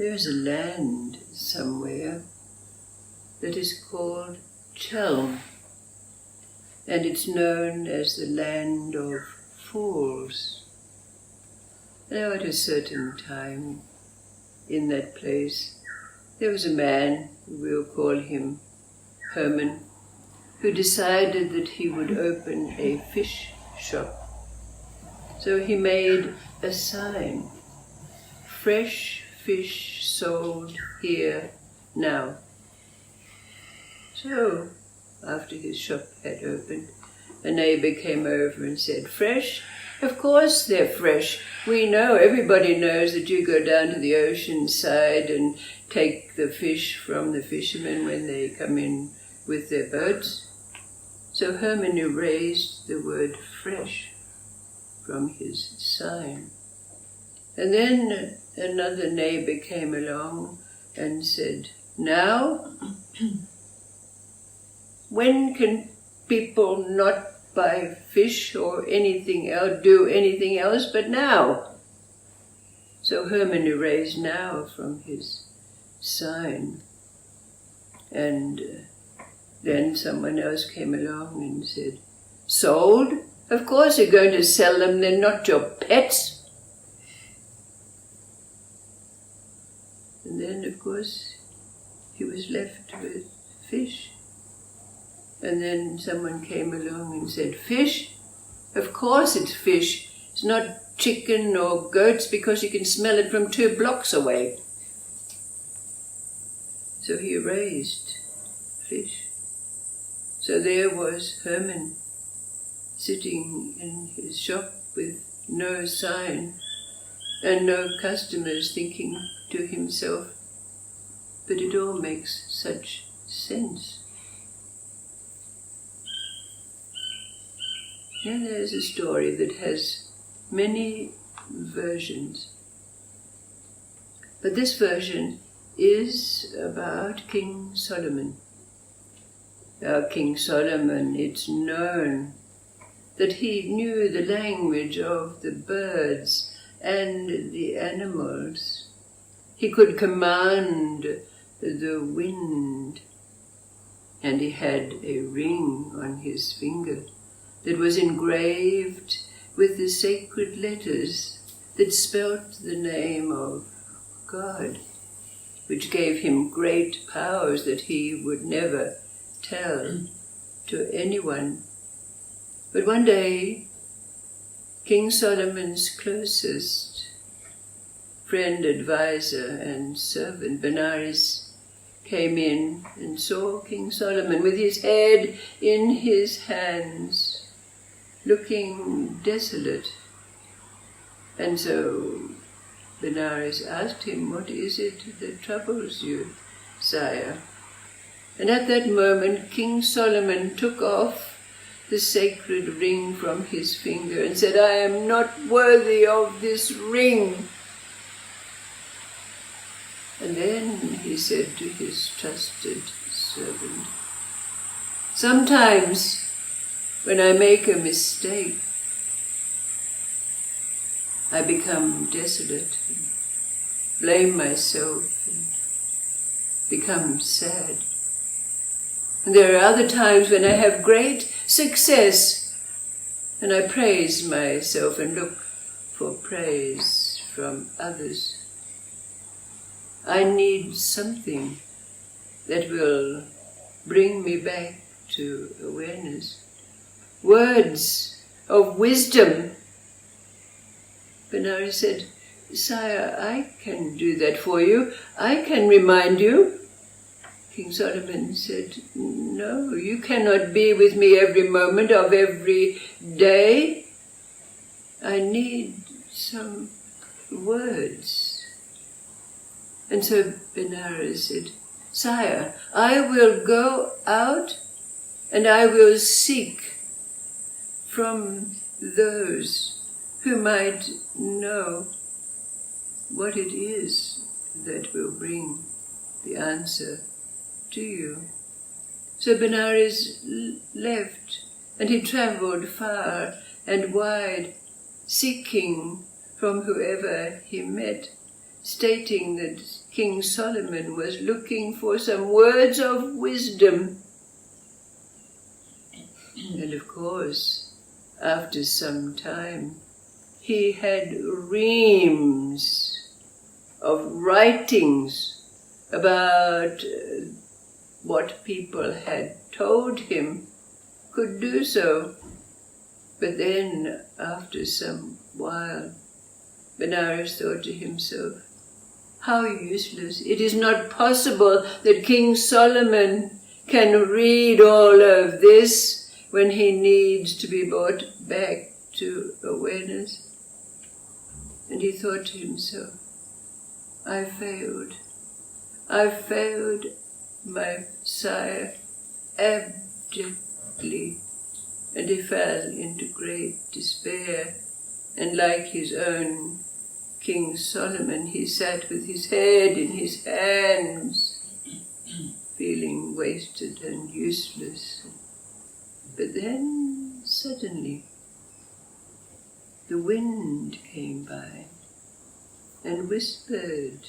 There's a land somewhere that is called Chelm, and it's known as the land of fools. Now at a certain time in that place, there was a man, we'll call him Herman, who decided that he would open a fish shop. So he made a sign, "Fresh fish sold here now." So, after his shop had opened, a neighbor came over and said, "Fresh? Of course they're fresh. We know, everybody knows that you go down to the ocean side and take the fish from the fishermen when they come in with their boats." So Herman erased the word fresh from his sign. And then another neighbor came along and said, "Now, when can people not buy fish or anything else, do anything else but now?" So Herman erased now from his sign. And then someone else came along and said, "Sold? Of course you're going to sell them, they're not your pets." And then, of course, he was left with fish. And then someone came along and said, "Fish? Of course it's fish. It's not chicken or goats because you can smell it from 2 blocks away." So he erased fish. So there was Herman sitting in his shop with no sign and no customers, thinking to himself, "But it all makes such sense." Now there's a story that has many versions. But this version is about King Solomon. Now King Solomon, it's known that he knew the language of the birds and the animals. He could command the wind, and he had a ring on his finger that was engraved with the sacred letters that spelt the name of God, which gave him great powers that he would never tell to anyone. But one day, King Solomon's closest friend, advisor, and servant, Benares, came in and saw King Solomon with his head in his hands, looking desolate. And so Benares asked him, "What is it that troubles you, sire?" And at that moment King Solomon took off the sacred ring from his finger and said, "I am not worthy of this ring." And then he said to his trusted servant, "Sometimes when I make a mistake, I become desolate, and blame myself, and become sad. And there are other times when I have great success, and I praise myself and look for praise from others. I need something that will bring me back to awareness. Words of wisdom." Benares said, "Sire, I can do that for you. I can remind you." King Solomon said, "No, you cannot be with me every moment of every day. I need some words." And so Benares said, "Sire, I will go out and I will seek from those who might know what it is that will bring the answer to you." So Benares left, and he travelled far and wide, seeking from whoever he met stating that King Solomon was looking for some words of wisdom. And of course, after some time, he had reams of writings about what people had told him could do so. But then, after some while, Benares thought to himself, how useless. It is not possible that King Solomon can read all of this when he needs to be brought back to awareness. And he thought to himself, I failed. I failed my sire abjectly. And he fell into great despair. And like his own King Solomon, he sat with his head in his hands, feeling wasted and useless. But then, suddenly, the wind came by and whispered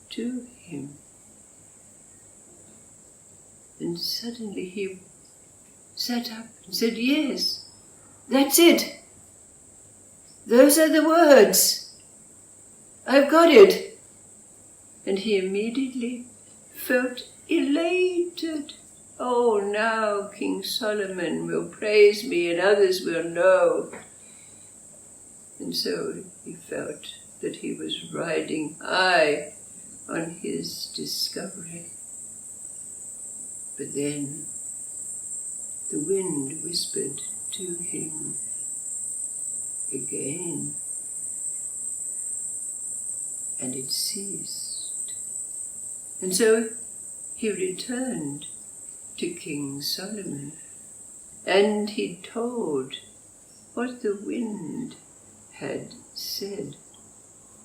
to him. And suddenly he sat up and said, yes, that's it. Those are the words. I've got it. And he immediately felt elated. Oh, now King Solomon will praise me and others will know. And so he felt that he was riding high on his discovery. But then the wind whispered to him again, and it ceased. And so he returned to King Solomon, and he told what the wind had said.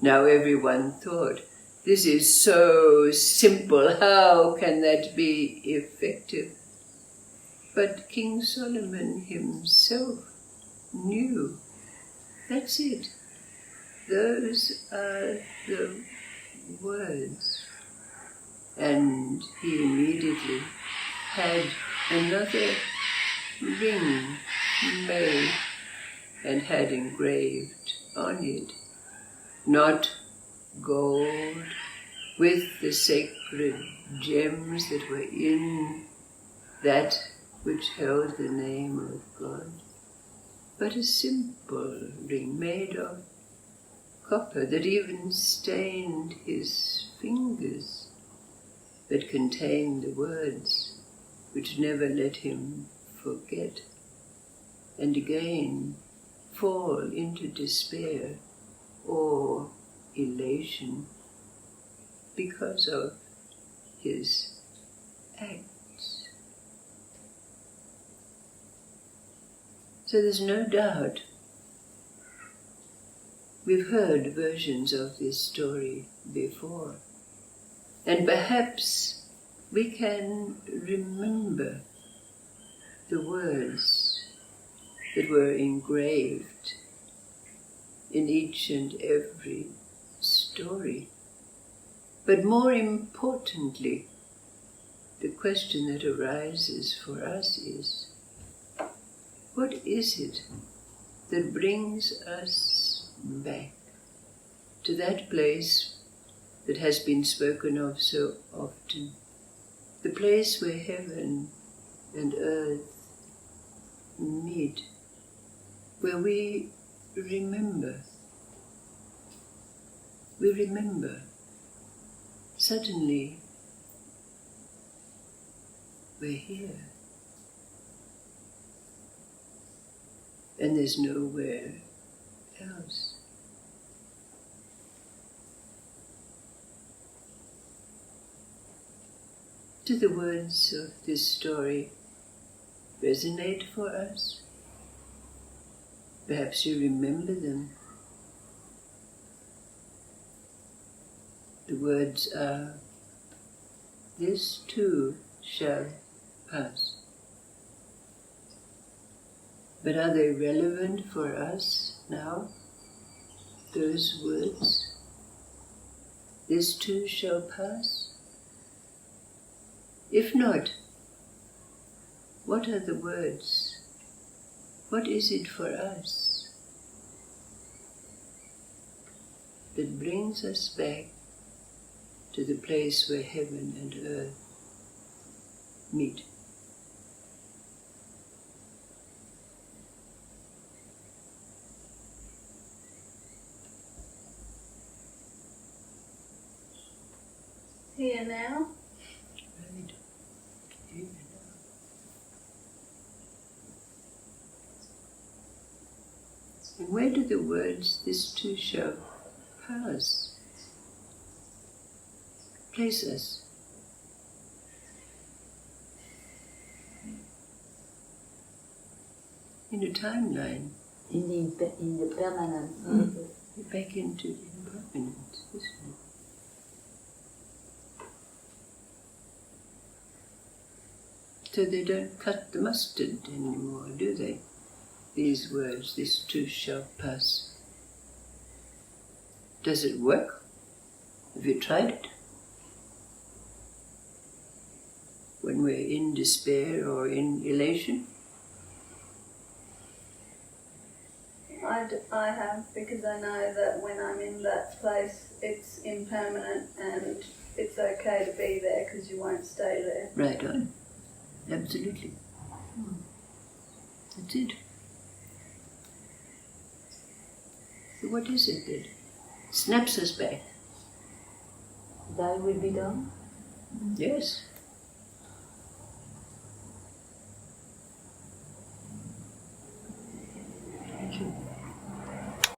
Now everyone thought, this is so simple, how can that be effective? But King Solomon himself knew. That's it. Those are the words. And he immediately had another ring made and had engraved on it, not gold with the sacred gems that were in that which held the name of God, but a simple ring made of copper that even stained his fingers, that contained the words which never let him forget and again fall into despair or elation because of his acts. So there's no doubt we've heard versions of this story before, and perhaps we can remember the words that were engraved in each and every story. But more importantly, the question that arises for us is, what is it that brings us back to that place that has been spoken of so often, the place where heaven and earth meet, where we remember, suddenly we're here, and there's nowhere else. Do the words of this story resonate for us? Perhaps you remember them. The words are, this too shall pass. But are they relevant for us now, those words? this too shall pass? If not, what are the words? What is it for us that brings us back to the place where heaven and earth meet? Here now. Right. Here now. And where do the words, this too shall pass, place us? In a timeline. In the permanence. Back into the impermanence, isn't it? So they don't cut the mustard anymore, do they? These words, this too shall pass. Does it work? Have you tried it? When we're in despair or in elation? I have, because I know that when I'm in that place, it's impermanent and it's okay to be there because you won't stay there. Right on. Absolutely. That's it. So what is it that snaps us back? Thy will be done. Yes.